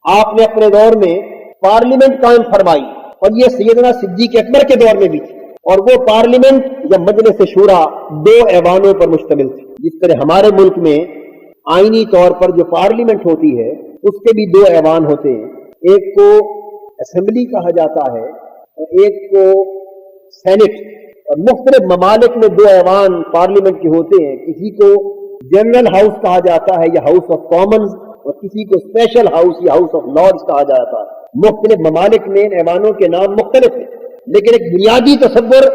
آپ نے اپنے دور میں پارلیمنٹ قائم فرمائی، اور یہ سیدنا صدیق اکبر کے دور میں بھی تھی، اور وہ پارلیمنٹ یا مجلس شورا 2 ایوانوں پر مشتمل تھی۔ جس طرح ہمارے ملک میں آئینی طور پر جو پارلیمنٹ ہوتی ہے اس کے بھی 2 ایوان ہوتے ہیں، ایک کو اسمبلی کہا جاتا ہے اور ایک کو سینٹ، اور مختلف ممالک میں 2 ایوان پارلیمنٹ کے ہوتے ہیں، کسی کو جنرل ہاؤس کہا جاتا ہے یا ہاؤس آف کامنز، اور کسی کو اسپیشل ہاؤس یا ہاؤس آف لارڈز کہا جاتا ہے۔ مختلف ممالک میں ان ایوانوں کے نام مختلف ہیں، لیکن ایک بنیادی تصور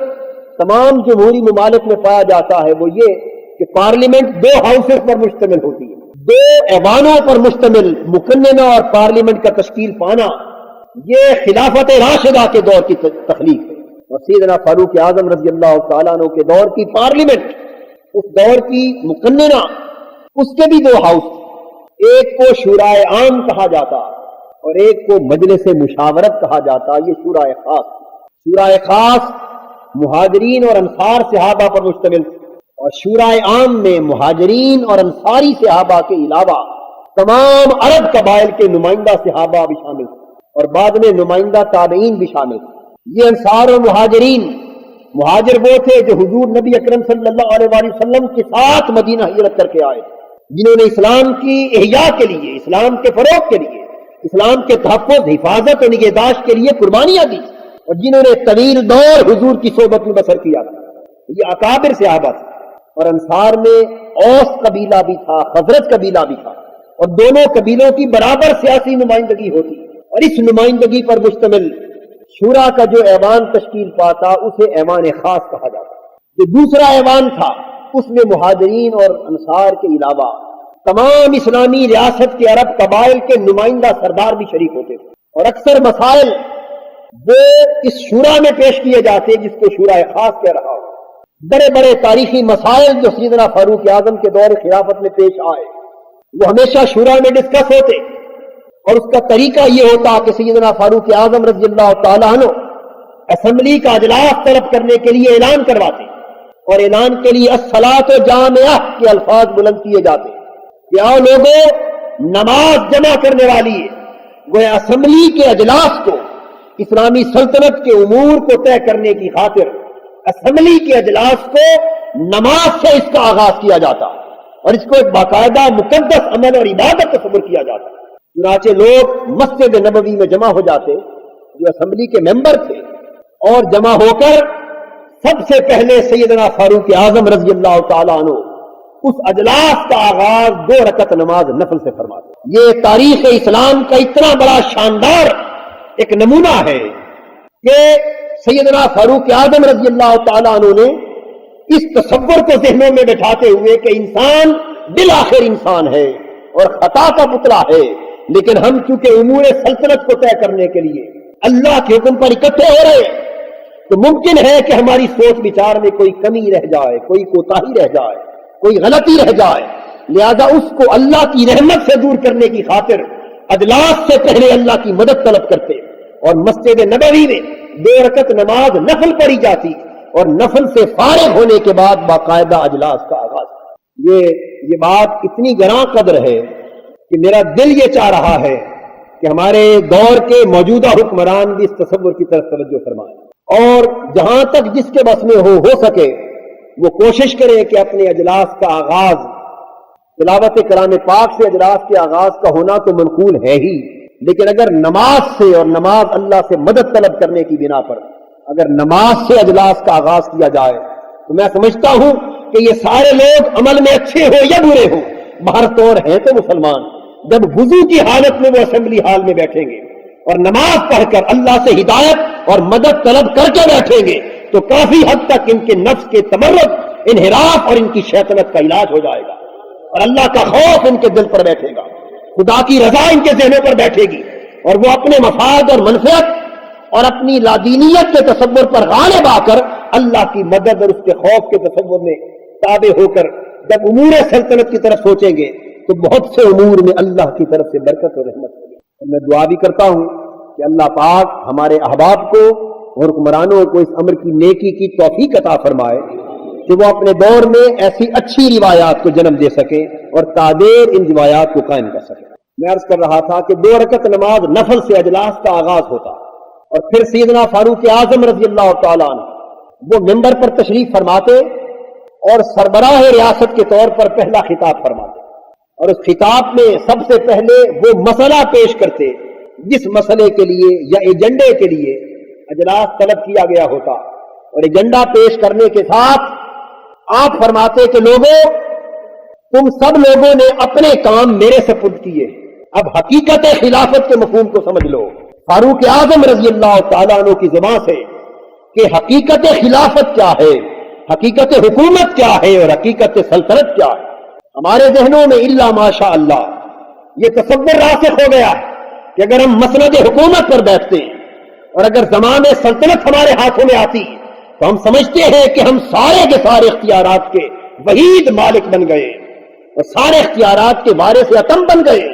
تمام جمہوری ممالک میں پایا جاتا ہے، وہ یہ کہ پارلیمنٹ 2 ہاؤسز پر مشتمل ہوتی ہے، 2 ایوانوں پر مشتمل مقننہ اور پارلیمنٹ کا تشکیل پانا، یہ خلافت راشدہ کے دور کی تخلیق ہے۔ اور سیدنا فاروق اعظم رضی اللہ تعالیٰ عنہ کے دور کی پارلیمنٹ، اس دور کی مقننہ، اس کے بھی 2 ہاؤس، ایک کو شورائے عام کہا جاتا اور ایک کو مجلس مشاورت کہا جاتا۔ یہ شورائے خاص، شورائے خاص مہاجرین اور انصار صحابہ پر مشتمل، اور شورائے عام میں مہاجرین اور انصاری صحابہ کے علاوہ تمام عرب قبائل کے نمائندہ صحابہ بھی شامل، اور بعد میں نمائندہ تابعین بھی شامل۔ یہ انصار اور مہاجرین، مہاجر وہ تھے جو حضور نبی اکرم صلی اللہ علیہ وآلہ وسلم کے ساتھ مدینہ ہجرت کر کے آئے، جنہوں نے اسلام کی احیاء کے لیے، اسلام کے فروغ کے لیے، اسلام کے تحفظ، حفاظت اور نگہداشت کے لیے قربانیاں دی، اور جنہوں نے طویل دور حضور کی صحبت میں بسر کیا تھا۔ یہ اکابر صحابہ تھے، اور انصار میں اوس قبیلہ بھی تھا، خزرج قبیلہ بھی تھا، اور دونوں قبیلوں کی برابر سیاسی نمائندگی ہوتی، اور اس نمائندگی پر مشتمل شورا کا جو ایوان تشکیل پاتا اسے ایوان خاص کہا جاتا۔ جو دوسرا ایوان تھا اس میں مہاجرین اور انصار کے علاوہ تمام اسلامی ریاست کے عرب قبائل کے نمائندہ سردار بھی شریک ہوتے تھے، اور اکثر مسائل وہ اس شورا میں پیش کیے جاتے جس کو شورا خاص کہہ رہا ہو۔ بڑے بڑے تاریخی مسائل جو سیدنا فاروق اعظم کے دور خلافت میں پیش آئے وہ ہمیشہ شورا میں ڈسکس ہوتے، اور اس کا طریقہ یہ ہوتا کہ سیدنا فاروق اعظم رضی اللہ تعالیٰ عنہ اسمبلی کا اجلاس طلب کرنے کے لیے اعلان کرواتے، اور اعلان کے لیے الصلاۃ جامعہ کے الفاظ بلند کیے جاتے کہ آؤ لوگوں، نماز جمع کرنے والی ہے۔ گویا اسمبلی کے اجلاس کو، اسلامی سلطنت کے امور کو طے کرنے کی خاطر اسمبلی کے اجلاس کو نماز سے اس کا آغاز کیا جاتا، اور اس کو ایک باقاعدہ مقدس عمل اور عبادت تصور کیا جاتا۔ چنانچہ لوگ مسجد نبوی میں جمع ہو جاتے جو اسمبلی کے ممبر تھے، اور جمع ہو کر سب سے پہلے سیدنا فاروق اعظم رضی اللہ تعالیٰ عنہ اس اجلاس کا آغاز 2 رکعت نماز نفل سے فرماتے۔ یہ تاریخ اسلام کا اتنا بڑا شاندار ایک نمونہ ہے کہ سیدنا فاروق اعظم رضی اللہ تعالیٰ عنہ نے اس تصور کو ذہنوں میں بٹھاتے ہوئے کہ انسان بالآخر انسان ہے اور خطا کا پتلا ہے، لیکن ہم چونکہ امور سلطنت کو طے کرنے کے لیے اللہ کے حکم پر اکٹھے ہو رہے ہیں، تو ممکن ہے کہ ہماری سوچ بچار میں کوئی کمی رہ جائے، کوئی کوتاہی رہ جائے، کوئی غلطی رہ جائے، لہذا اس کو اللہ کی رحمت سے دور کرنے کی خاطر اجلاس سے پہلے اللہ کی مدد طلب کرتے، اور مسجد نبوی میں 2 رکعت نماز نفل پڑھی جاتی، اور نفل سے فارغ ہونے کے بعد باقاعدہ اجلاس کا آغاز۔ یہ بات اتنی گراں قدر ہے کہ میرا دل یہ چاہ رہا ہے کہ ہمارے دور کے موجودہ حکمران بھی اس تصور کی طرف توجہ فرمائیں، اور جہاں تک جس کے بس میں ہو سکے وہ کوشش کریں کہ اپنے اجلاس کا آغاز تلاوت کلام پاک سے اجلاس کے آغاز کا ہونا تو منقول ہے ہی، لیکن اگر نماز سے، اور نماز اللہ سے مدد طلب کرنے کی بنا پر اگر نماز سے اجلاس کا آغاز کیا جائے تو میں سمجھتا ہوں کہ یہ سارے لوگ عمل میں اچھے ہو یا برے ہو، باہر طور ہیں تو مسلمان، جب وضو کی حالت میں وہ اسمبلی ہال میں بیٹھیں گے اور نماز پڑھ کر اللہ سے ہدایت اور مدد طلب کر کے بیٹھیں گے تو کافی حد تک ان کے نفس کے تمرد، انحراف اور ان کی شیطنت کا علاج ہو جائے گا، اور اللہ کا خوف ان کے دل پر بیٹھے گا، خدا کی رضا ان کے ذہنوں پر بیٹھے گی، اور وہ اپنے مفاد اور منفعت اور اپنی لادینیت کے تصور پر غالب آ کر اللہ کی مدد اور اس کے خوف کے تصور میں تابع ہو کر جب امور سلطنت کی طرف سوچیں گے تو بہت سے امور میں اللہ کی طرف سے برکت اور رحمت ہوگی۔ اور میں دعا بھی کرتا ہوں کہ اللہ پاک ہمارے احباب کو اور حکمرانوں کو اس امر کی نیکی کی توفیق عطا فرمائے کہ وہ اپنے دور میں ایسی اچھی روایات کو جنم دے سکیں اور تعدیر ان روایات کو قائم کر سکیں۔ میں عرض کر رہا تھا کہ 2 رکعت نماز نفل سے اجلاس کا آغاز ہوتا اور پھر سیدنا فاروق اعظم رضی اللہ تعالیٰ عنہ وہ ممبر پر تشریف فرماتے اور سربراہ ریاست کے طور پر پہلا خطاب فرماتے، اور اس خطاب میں سب سے پہلے وہ مسئلہ پیش کرتے جس مسئلے کے لیے یا ایجنڈے کے لیے اجلاس طلب کیا گیا ہوتا، اور ایجنڈا پیش کرنے کے ساتھ آپ فرماتے کہ لوگوں، تم سب لوگوں نے اپنے کام میرے سپرد کیے، اب حقیقت خلافت کے مفہوم کو سمجھ لو۔ فاروق اعظم رضی اللہ تعالیٰ عنہ کی زبان سے کہ حقیقت خلافت کیا ہے، حقیقت حکومت کیا ہے اور حقیقت سلطنت کیا ہے، ہمارے ذہنوں میں الا ماشاء اللہ یہ تصور راسخ ہو گیا ہے کہ اگر ہم مسند حکومت پر بیٹھتے ہیں اور اگر زمان سلطنت ہمارے ہاتھوں میں آتی تو ہم سمجھتے ہیں کہ ہم سارے کے سارے اختیارات کے وحید مالک بن گئے اور سارے اختیارات کے وارث اتم بن گئے،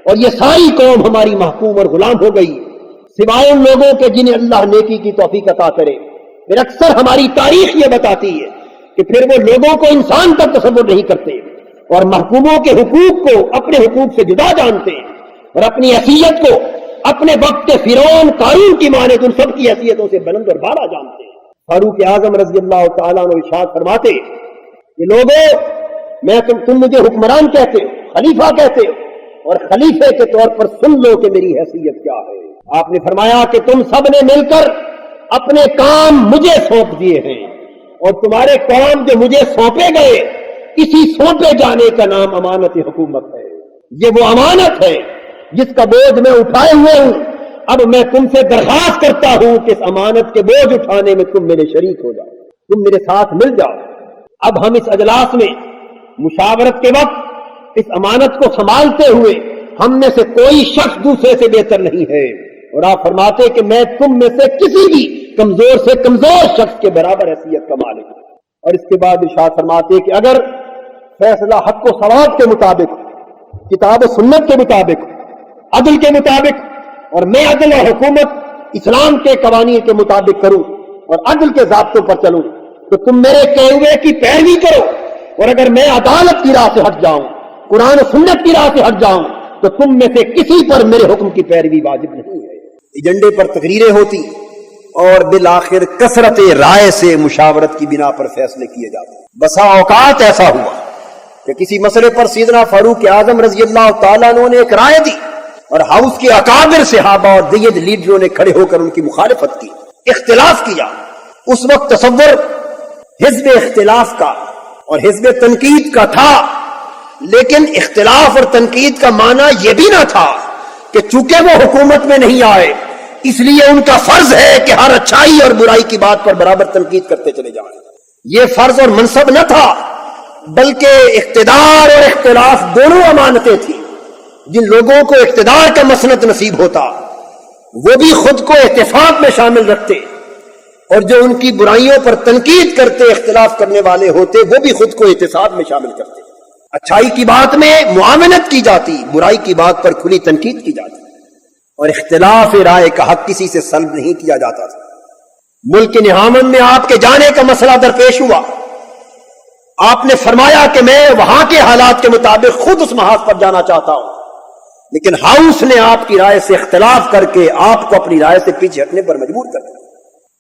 اور یہ ساری قوم ہماری محکوم اور غلام ہو گئی سوائے ان لوگوں کے جنہیں اللہ نیکی کی توفیق عطا کرے۔ پھر اکثر ہماری تاریخ یہ بتاتی ہے کہ پھر وہ لوگوں کو انسان کا تصور نہیں کرتے اور محکوموں کے حقوق کو اپنے حقوق سے جدا جانتے ہیں اور اپنی حیثیت کو اپنے وقت کے فرعون قارون کی مانند ان سب کی حیثیتوں سے بلند اور بالا جانتے ہیں۔ فاروق اعظم رضی اللہ تعالیٰ عنہ ارشاد فرماتے کہ لوگوں، میں تم مجھے حکمران کہتے ہو، خلیفہ کہتے ہو، اور خلیفے کے طور پر سن لو کہ میری حیثیت کیا ہے۔ آپ نے فرمایا کہ تم سب نے مل کر اپنے کام مجھے سونپ دیے ہیں، اور تمہارے کام جو مجھے سونپے گئے اسی سونپے جانے کا نام امانت حکومت ہے۔ یہ وہ امانت ہے جس کا بوجھ میں اٹھائے ہوئے ہوں۔ اب میں تم سے درخواست کرتا ہوں کہ اس امانت کے بوجھ اٹھانے میں تم میرے شریک ہو جاؤ، تم میرے ساتھ مل جاؤ۔ اب ہم اس اجلاس میں مشاورت کے وقت اس امانت کو سنبھالتے ہوئے ہم میں سے کوئی شخص دوسرے سے بہتر نہیں ہے، اور آپ فرماتے کہ میں تم میں سے کسی بھی کمزور سے کمزور شخص کے برابر حیثیت کا مالک ہوں۔ اور اس کے بعد ارشاد فرماتے کہ اگر فیصلہ حق و ثواب کے مطابق، کتاب و سنت کے مطابق، عدل کے مطابق، اور میں عدل اور حکومت اسلام کے قوانین کے مطابق کروں اور عدل کے ضابطوں پر چلوں تو تم میرے کہے ہوئے کی پیروی کرو، اور اگر میں عدالت کی راہ سے ہٹ جاؤں، قرآن و سنت کی راہ سے ہٹ جاؤں تو تم میں سے کسی پر میرے حکم کی پیروی واجب نہیں ہے۔ ایجنڈے پر تقریریں ہوتی اور بالآخر کثرت رائے سے مشاورت کی بنا پر فیصلے کیے جاتے۔ بسا اوقات ایسا ہوا کہ کسی مسئلے پر سیدنا فاروق اعظم رضی اللہ تعالیٰ عنہ نے ایک رائے دی اور ہاؤس کے اکابر صحابہ اور دیگر لیڈروں نے کھڑے ہو کر ان کی مخالفت کی، اختلاف کیا۔ اس وقت تصور حزب اختلاف کا اور حزب تنقید کا تھا، لیکن اختلاف اور تنقید کا معنی یہ بھی نہ تھا کہ چونکہ وہ حکومت میں نہیں آئے اس لیے ان کا فرض ہے کہ ہر اچھائی اور برائی کی بات پر برابر تنقید کرتے چلے جائیں۔ یہ فرض اور منصب نہ تھا، بلکہ اقتدار اور اختلاف دونوں امانتیں تھیں۔ جن لوگوں کو اقتدار کا مسند نصیب ہوتا وہ بھی خود کو اتفاق میں شامل رکھتے، اور جو ان کی برائیوں پر تنقید کرتے، اختلاف کرنے والے ہوتے، وہ بھی خود کو احتساب میں شامل کرتے۔ اچھائی کی بات میں معاونت کی جاتی، برائی کی بات پر کھلی تنقید کی جاتی، اور اختلاف رائے کا حق کسی سے سلب نہیں کیا جاتا تھا۔ ملک کے نہامن میں آپ کے جانے کا مسئلہ درپیش ہوا، آپ نے فرمایا کہ میں وہاں کے حالات کے مطابق خود اس محاذ پر جانا چاہتا ہوں، لیکن ہاؤس نے آپ کی رائے سے اختلاف کر کے آپ کو اپنی رائے سے پیچھے ہٹنے پر مجبور کر دیا۔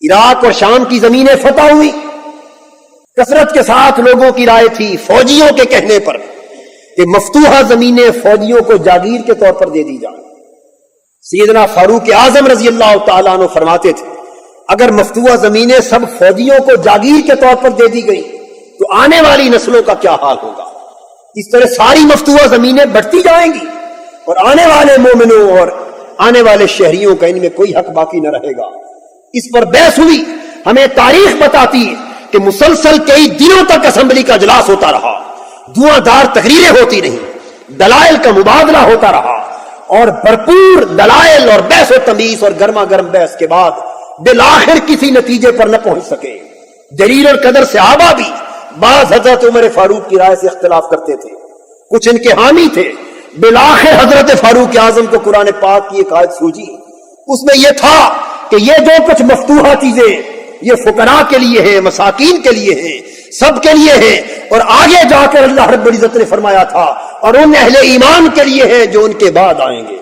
عراق اور شام کی زمینیں فتح ہوئی، کثرت کے ساتھ لوگوں کی رائے تھی فوجیوں کے کہنے پر کہ مفتوحہ زمینیں فوجیوں کو جاگیر کے طور پر دے دی جائیں۔ سیدنا فاروق اعظم رضی اللہ تعالیٰ عنہ فرماتے تھے اگر مفتوحہ زمینیں سب فوجیوں کو جاگیر کے طور پر دے دی گئی تو آنے والی نسلوں کا کیا حال ہوگا؟ اس طرح ساری مفتوحہ زمینیں بڑھتی جائیں گی اور آنے والے مومنوں اور آنے والے شہریوں کا ان میں کوئی حق باقی نہ رہے گا۔ اس پر بحث ہوئی۔ ہمیں تاریخ بتاتی ہے کہ مسلسل کئی دنوں تک اسمبلی کا اجلاس ہوتا رہا، دھواں دار تقریریں ہوتی رہیں، دلائل کا مبادلہ ہوتا رہا، اور بھرپور دلائل اور بحث و تمیز اور گرما گرم بحث کے بعد بالآخر کسی نتیجے پر نہ پہنچ سکے۔ جلیل اور قدر صحابہ بھی بعض حضرت عمر فاروق کی رائے سے اختلاف کرتے تھے، کچھ ان کے حامی تھے۔ بالآخر حضرت فاروق اعظم کو قرآن پاک کی ایک آیت سوجی، اس میں یہ تھا کہ یہ جو کچھ مفتوحہ چیزیں یہ فقراء کے لیے ہیں، مساکین کے لیے ہیں، سب کے لیے ہیں، اور آگے جا کر اللہ رب العزت نے فرمایا تھا اور ان اہل ایمان کے لیے ہیں جو ان کے بعد آئیں گے۔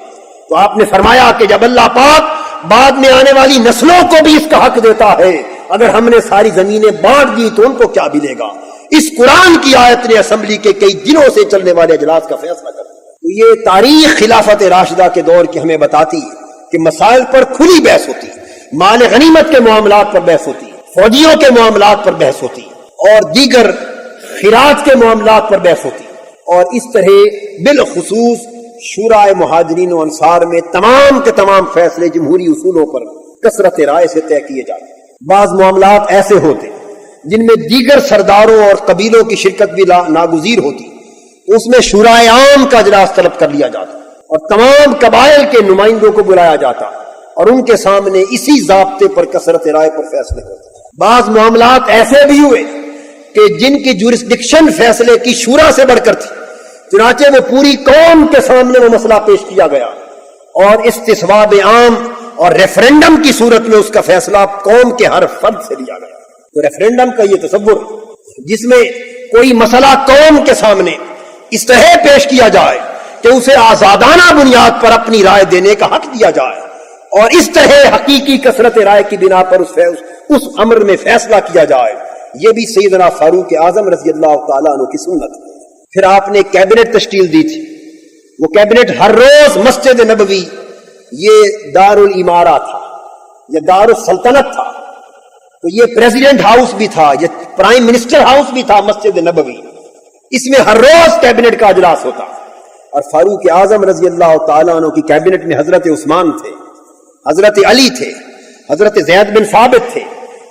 تو آپ نے فرمایا کہ جب اللہ پاک بعد میں آنے والی نسلوں کو بھی اس کا حق دیتا ہے، اگر ہم نے ساری زمینیں بانٹ دی تو ان کو کیا ملے گا؟ اس قرآن کی آیت نے اسمبلی کے کئی دنوں سے چلنے والے اجلاس کا فیصلہ کر دیا۔ تو یہ تاریخ خلافت راشدہ کے دور کی ہمیں بتاتی ہے کہ مسائل پر کھلی بحث ہوتی ہے، مال غنیمت کے معاملات پر بحث ہوتی ہے، فوجیوں کے معاملات پر بحث ہوتی ہے، اور دیگر خراج کے معاملات پر بحث ہوتی ہے، اور اس طرح بالخصوص شورائے مہاجرین و انصار میں تمام کے تمام فیصلے جمہوری اصولوں پر کثرت رائے سے طے کیے جاتے ہیں۔ بعض معاملات ایسے ہوتے جن میں دیگر سرداروں اور قبیلوں کی شرکت بھی ناگزیر ہوتی، اس میں شورائے عام کا اجلاس طلب کر لیا جاتا اور تمام قبائل کے نمائندوں کو بلایا جاتا اور ان کے سامنے اسی ضابطے پر کثرت رائے پر فیصلے ہوتے۔ بعض معاملات ایسے بھی ہوئے کہ جن کی جورسڈکشن فیصلے کی شورا سے بڑھ کر تھی، چنانچہ وہ پوری قوم کے سامنے وہ مسئلہ پیش کیا گیا اور استصواب عام اور ریفرنڈم کی صورت میں اس کا فیصلہ قوم کے ہر فرد سے لیا گیا۔ تو ریفرنڈم کا یہ تصور جس میں کوئی مسئلہ قوم کے سامنے اس طرح پیش کیا جائے کہ اسے آزادانہ بنیاد پر اپنی رائے دینے کا حق دیا جائے اور اس طرح حقیقی کثرت رائے کی بنا پر اس امر میں فیصلہ کیا جائے، یہ بھی سیدنا فاروق اعظم رضی اللہ تعالیٰ عنہ کی سنت ہے۔ پھر آپ نے کیبنٹ تشکیل دی تھی، وہ کیبنٹ ہر روز مسجد نبوی، یہ دار الامارہ تھا، یہ دار السلطنت تھا، تو یہ پریزیڈنٹ ہاؤس بھی تھا، یہ پرائم منسٹر ہاؤس بھی تھا مسجد نبوی، اس میں ہر روز کیبنٹ کا اجلاس ہوتا۔ اور فاروق اعظم رضی اللہ تعالیٰ عنہ کی کیبنٹ میں حضرت عثمان تھے، حضرت علی تھے، حضرت زید بن ثابت تھے،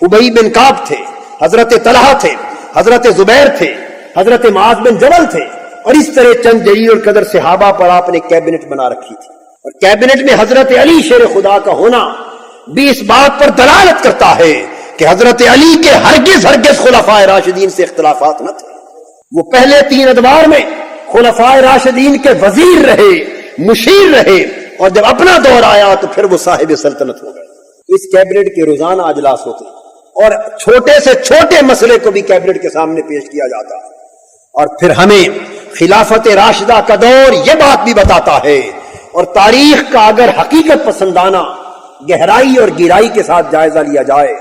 ابی بن کعب تھے، حضرت طلحہ تھے، حضرت زبیر تھے، حضرت معاذ بن جبل تھے، اور اس طرح چند جلیل القدر صحابہ پر آپ نے کیبنٹ بنا رکھی تھی۔ اور کیبنٹ میں حضرت علی شیر خدا کا ہونا بھی اس بات پر دلالت کرتا ہے کہ حضرت علی کے ہرگز خلفائے راشدین سے اختلافات نہ تھے، وہ پہلے 3 ادوار میں خلفائے راشدین کے وزیر رہے، مشیر رہے، اور جب اپنا دور آیا تو پھر وہ صاحب سلطنت ہو گئے۔ اس کیبنٹ کے روزانہ اجلاس ہوتے اور چھوٹے سے چھوٹے مسئلے کو بھی کیبنٹ کے سامنے پیش کیا جاتا۔ اور پھر ہمیں خلافت راشدہ کا دور یہ بات بھی بتاتا ہے، اور تاریخ کا اگر حقیقت پسندانہ گہرائی اور گہرائی کے ساتھ جائزہ لیا جائے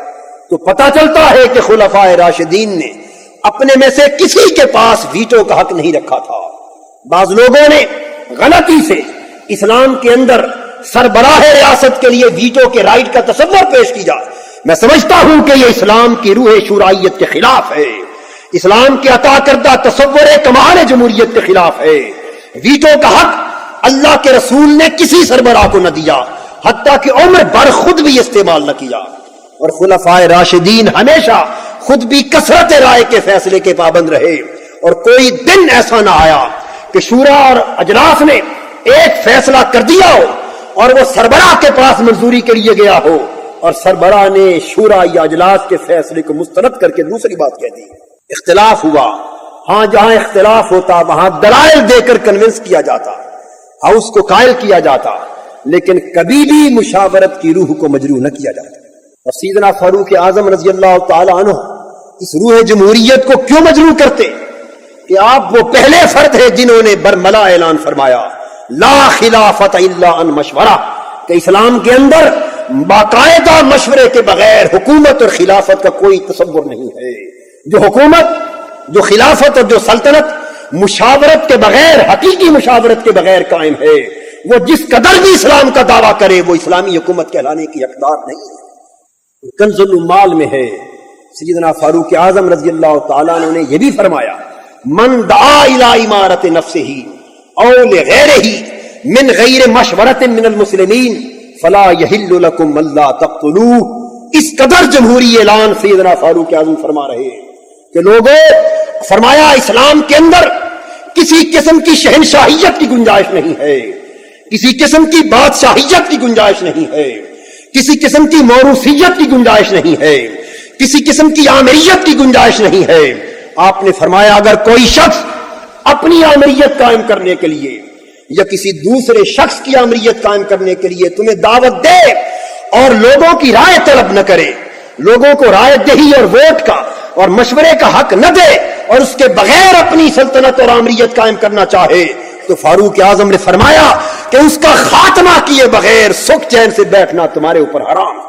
تو پتہ چلتا ہے کہ خلفائے راشدین نے اپنے میں سے کسی کے پاس ویٹو کا حق نہیں رکھا تھا۔ بعض لوگوں نے غلطی سے اسلام کے اندر سربراہ ریاست کے لیے ویٹو کے رائٹ کا تصور پیش کیا۔ میں سمجھتا ہوں کہ یہ اسلام کی روح شورائیت کے خلاف ہے، اسلام کے عطا کردہ تصور کمال جمہوریت کے خلاف ہے۔ ویٹو کا حق اللہ کے رسول نے کسی سربراہ کو نہ دیا، حتیٰ کہ عمر بھر خود بھی استعمال نہ کیا، اور خلفائے راشدین ہمیشہ خود بھی کثرت رائے کے فیصلے کے پابند رہے، اور کوئی دن ایسا نہ آیا کہ شورا اور اجلاس نے ایک فیصلہ کر دیا ہو اور وہ سربراہ کے پاس منظوری کے لیے گیا ہو اور سربراہ نے شورا یا اجلاس کے فیصلے کو مسترد کر کے دوسری بات کہہ دی۔ اختلاف ہوا، ہاں جہاں اختلاف ہوتا وہاں دلائل دے کر کنونس کیا جاتا، ہاؤس کو قائل کیا جاتا، لیکن کبھی بھی مشاورت کی روح کو مجروح نہ کیا جاتا۔ اور سیدنا فاروق اعظم رضی اللہ تعالی عنہ اس روح جمہوریت کو کیوں مجروح کرتے کہ آپ وہ پہلے فرد ہیں جنہوں نے برملا اعلان فرمایا لا خلافت الا ان مشورہ، کہ اسلام کے اندر باقاعدہ مشورے کے بغیر حکومت اور خلافت کا کوئی تصور نہیں ہے۔ جو حکومت، جو خلافت اور جو سلطنت مشاورت کے بغیر، حقیقی مشاورت کے بغیر قائم ہے، وہ جس قدر بھی اسلام کا دعویٰ کرے وہ اسلامی حکومت کہلانے کی حقدار نہیں ہے۔ کنز الاموال میں ہے، سیدنا فاروق اعظم رضی اللہ تعالیٰ عنہ نے یہ بھی فرمایا من دعا الی امارت نفسہ او لغیرہ من غیر مشورت من المسلمین فلا یحل لکم الا تقتلوہ۔ اس قدر جمہوری اعلان سیدنا فاروق اعظم فرما رہے ہیں کہ لوگوں، فرمایا اسلام کے اندر کسی قسم کی شہنشاہیت کی گنجائش نہیں ہے، کسی قسم کی بادشاہیت کی گنجائش نہیں ہے، کسی قسم کی موروثیت کی گنجائش نہیں ہے، کسی قسم کی آمریت کی گنجائش نہیں ہے۔ آپ نے فرمایا اگر کوئی شخص اپنی آمریت قائم کرنے کے لیے یا کسی دوسرے شخص کی آمریت قائم کرنے کے لیے تمہیں دعوت دے اور لوگوں کی رائے طلب نہ کرے لوگوں کو رائے دہی اور ووٹ کا اور مشورے کا حق نہ دے اور اس کے بغیر اپنی سلطنت اور آمریت قائم کرنا چاہے تو فاروق اعظم نے فرمایا کہ اس کا خاتمہ کیے بغیر سکھ چین سے بیٹھنا تمہارے اوپر حرام ہے۔